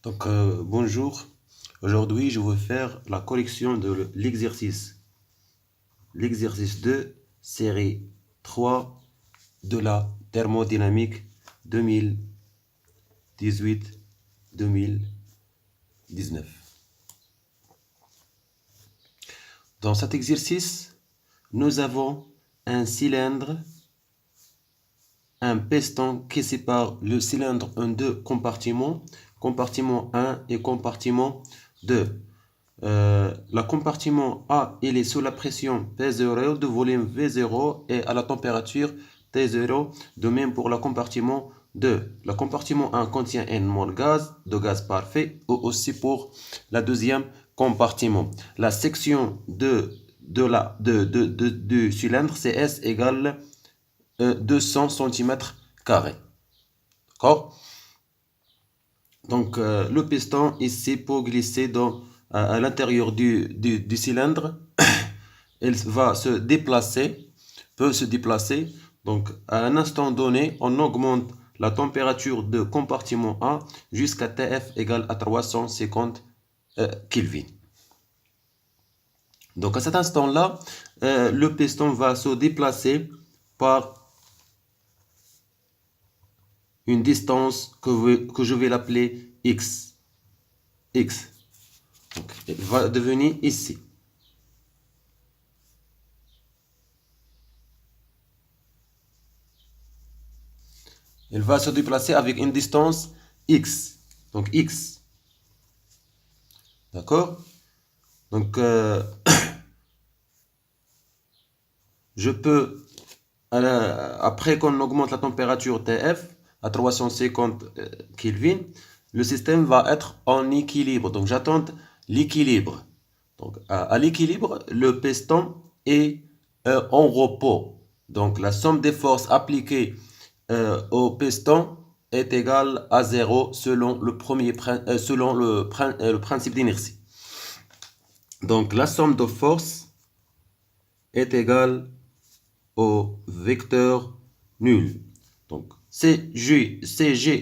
Bonjour. Aujourd'hui, je vais faire la correction de l'exercice. L'exercice 2, série 3 de la thermodynamique 2018-2019. Dans cet exercice, nous avons un cylindre, un piston qui sépare le cylindre en deux compartiments, compartiment 1 et compartiment 2. Le compartiment A, il est sous la pression P0 de volume V0 et à la température T0. De même pour le compartiment 2. Le compartiment 1 contient un mol de gaz parfait, ou aussi pour le deuxième compartiment. La section du cylindre CS égale 200 cm². D'accord? Donc, le piston ici pour glisser à l'intérieur du cylindre, il va se déplacer, peut se déplacer. Donc, à un instant donné, on augmente la température de compartiment A jusqu'à TF égale à 350 Kelvin. Donc, à cet instant-là, le piston va se déplacer par une distance que je vais l'appeler X. X. Donc, il va devenir ici. Il va se déplacer avec une distance X. Donc X. D'accord? Donc, je peux, après qu'on augmente la température TF à 350 Kelvin, le système va être en équilibre. Donc, j'attends l'équilibre. Donc, à l'équilibre, le piston est en repos. Donc, la somme des forces appliquées au piston est égale à 0 selon le principe d'inertie. Donc, la somme de forces est égale au vecteur nul. Donc, CG,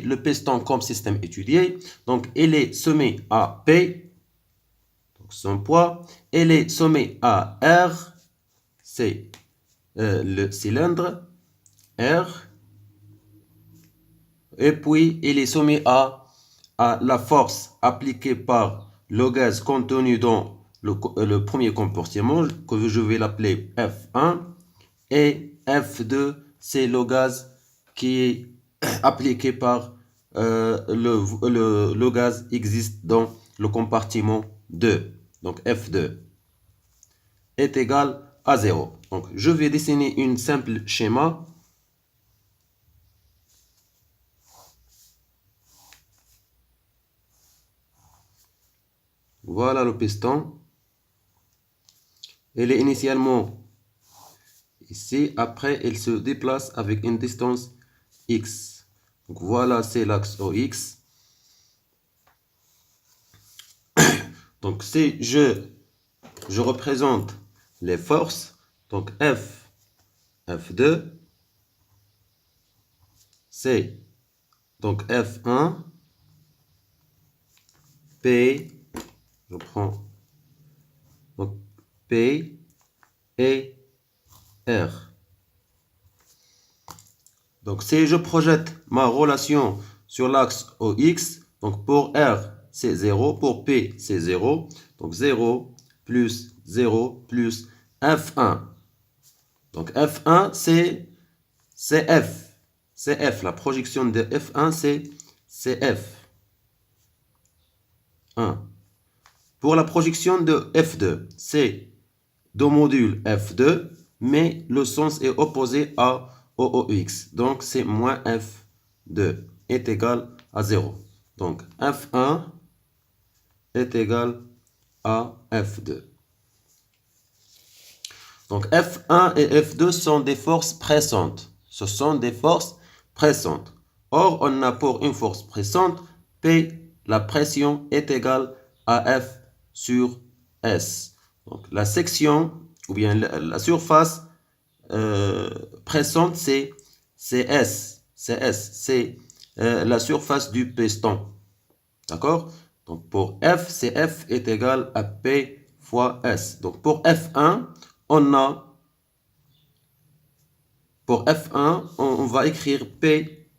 le piston comme système étudié. Donc, il est sommé à P, donc son poids. Il est sommé à R, c'est le cylindre, R. Et puis, il est soumis à la force appliquée par le gaz contenu dans le premier compartiment, que je vais l'appeler F1. Et F2, c'est le gaz qui est appliqué par le gaz existe dans le compartiment 2. Donc F2 est égal à 0. Donc, je vais dessiner une simple schéma. Voilà le piston. Il est initialement ici. Après, il se déplace avec une distance X. Donc, voilà, c'est l'axe OX. Donc, si je représente les forces, donc F2, c'est donc F1, P, je prends donc P et R. Donc, si je projette ma relation sur l'axe OX, donc pour R, c'est 0, pour P, c'est 0. Donc, 0 plus 0 plus F1. Donc, F1, c'est F. C'est F. La projection de F1, c'est F. 1. Pour la projection de F2, c'est deux modules F2, mais le sens est opposé à OX. Donc, c'est moins F2 est égal à 0. Donc, F1 est égal à F2. Donc, F1 et F2 sont des forces pressantes. Ce sont des forces pressantes. Or, on a pour une force pressante, P, la pression est égale à F sur S. Donc, la section, ou bien la surface pressante, c'est S. C'est S. C'est la surface du piston. D'accord? Donc pour F, c'est F est égal à P fois S. Donc pour F1, on a, pour F1, on va écrire P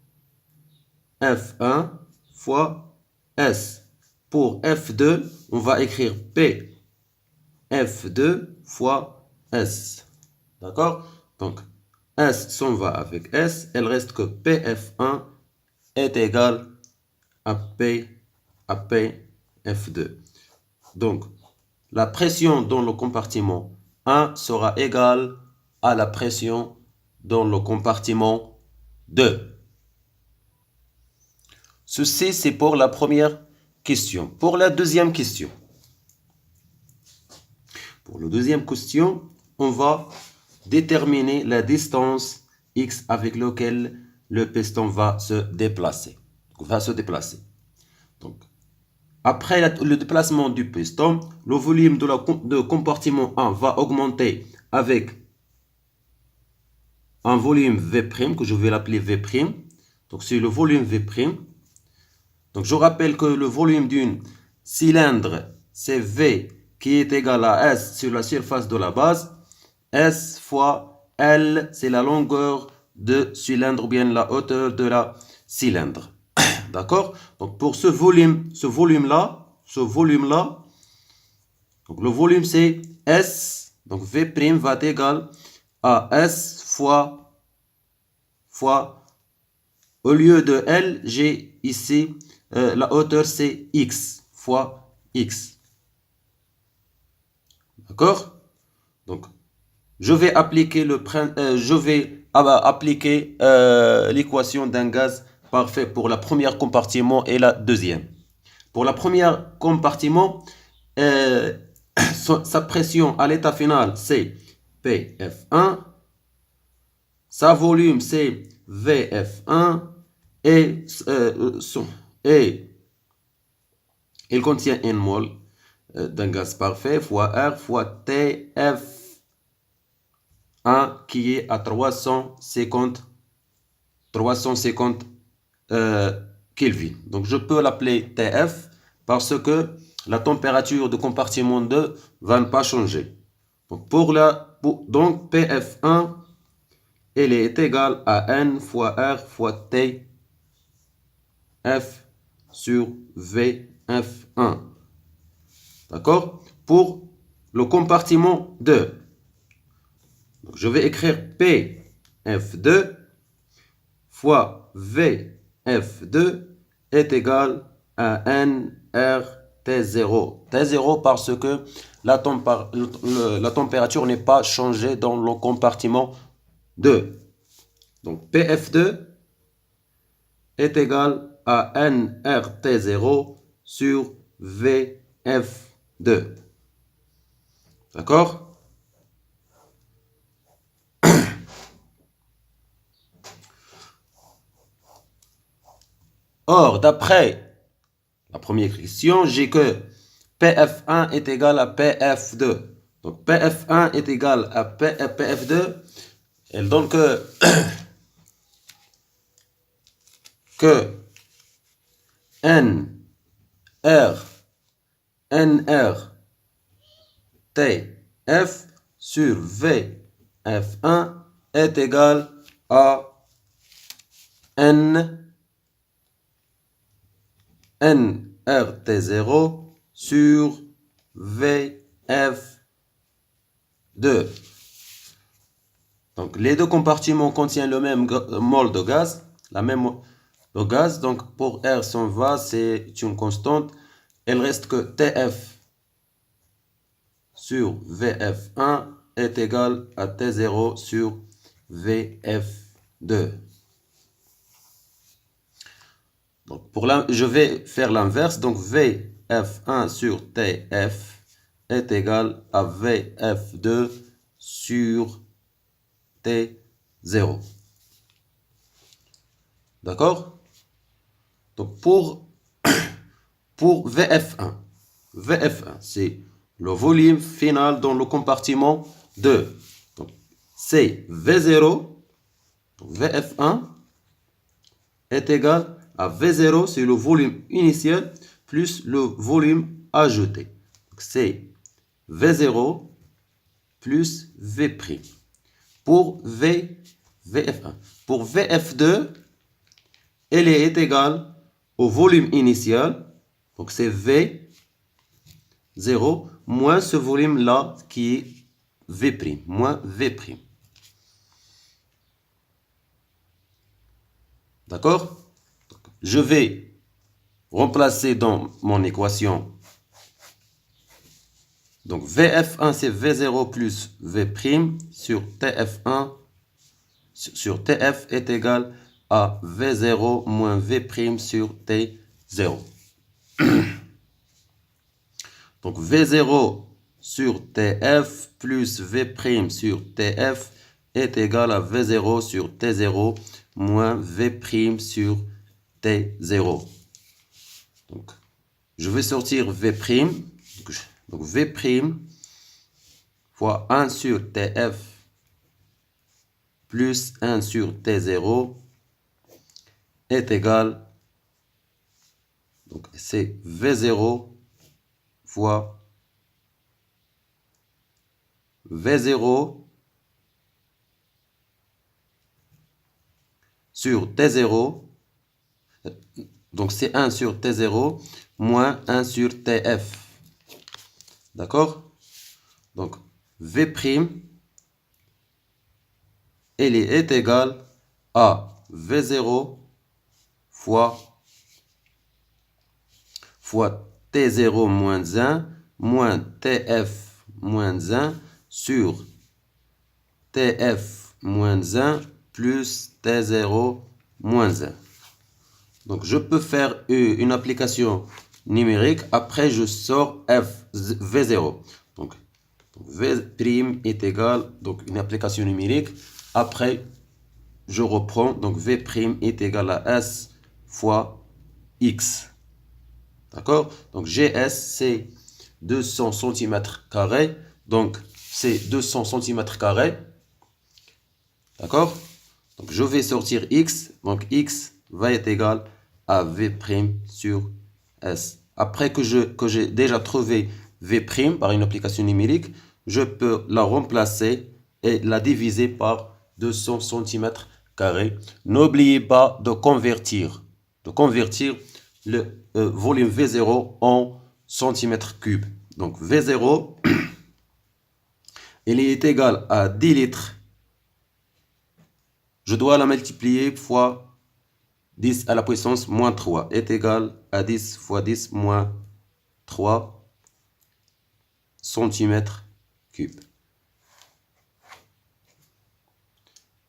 F1 fois S. Pour F2, on va écrire P F2 fois S. D'accord? Donc S s'en va avec S. Il reste que PF1 est égal à PF2. Donc, la pression dans le compartiment 1 sera égale à la pression dans le compartiment 2. Ceci, c'est pour la première question. Pour la deuxième question. Pour la deuxième question, on va déterminer la distance x avec laquelle le piston va se déplacer. Donc, après le déplacement du piston, le volume de compartiment 1 va augmenter avec un volume V', que je vais l'appeler V'. Donc, c'est le volume V'. Donc, je rappelle que le volume d'une cylindre, c'est V qui est égal à S sur la surface de la base. S fois L, c'est la longueur de cylindre ou bien la hauteur de la cylindre. D'accord? Donc, pour ce volume-là, donc le volume c'est S, donc V' va être égal à S fois, au lieu de L, j'ai ici, la hauteur c'est X fois X. D'accord? Donc, je vais appliquer l'équation d'un gaz parfait pour la première compartiment et la deuxième. Pour la première compartiment, sa pression à l'état final, c'est PF1. Sa volume, c'est VF1. Et il contient 1 mol d'un gaz parfait fois R fois TF1 qui est à 350 Kelvin. Donc je peux l'appeler TF parce que la température de compartiment 2 va ne pas changer. Donc, donc PF1 elle est égale à N fois R fois T F sur VF1. D'accord? Pour le compartiment 2. Donc, je vais écrire PF2 fois VF2 est égal à nRT0. T0 parce que la température n'est pas changée dans le compartiment 2. Donc PF2 est égal à nRT0 sur VF2. D'accord? Or, d'après la première question, j'ai que PF1 est égal à PF2. Donc, PF1 est égal à PF2. Et donc, que NRTF sur VF1 est égal à nRT0 sur VF2. Donc, les deux compartiments contiennent le même mol de gaz, de gaz. Donc, pour R s'en va, c'est une constante. Il reste que TF sur VF1 est égal à T0 sur VF2. Donc, je vais faire l'inverse. Donc, VF1 sur TF est égal à VF2 sur T0. D'accord? Donc, pour VF1, c'est le volume final dans le compartiment 2. Donc, c'est V0. Donc, VF1 est égal à V0, c'est le volume initial, plus le volume ajouté. C'est V0 plus V'. Pour VF1. Pour VF2, elle est égale au volume initial. Donc c'est V0 moins ce volume-là qui est V', moins V'. D'accord? Je vais remplacer dans mon équation. Donc VF1 c'est V0 plus V' sur TF1 sur TF est égal à V0 moins V' sur T0. Donc V0 sur TF plus V' sur TF est égal à V0 sur T0 moins V' sur T0. Donc, je vais sortir V'. Donc V' fois 1 sur TF plus 1 sur T0 est égal, donc c'est V0 fois V0 sur T0, donc c'est 1 sur T0 moins 1 sur TF. D'accord? Donc V', elle est égale à V0 fois T0 moins 1 moins TF moins 1 sur TF moins 1 plus T0 moins 1. Donc je peux faire une application numérique, après je sors V0. Donc V' est égal, donc une application numérique, après je reprends, donc V' est égal à S fois X. D'accord? Donc GS c'est 200 cm², donc c'est 200 cm². D'accord? Donc je vais sortir X, donc X va être égal à V' sur S. Après que j'ai déjà trouvé V' par une application numérique, je peux la remplacer et la diviser par 200 cm². N'oubliez pas de convertir le volume V0 en centimètres cubes. Donc V0, il est égal à 10 litres. Je dois la multiplier fois 10 à la puissance moins 3 est égal à 10 fois 10 moins 3 centimètres cubes.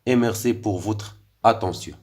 Et merci pour votre attention.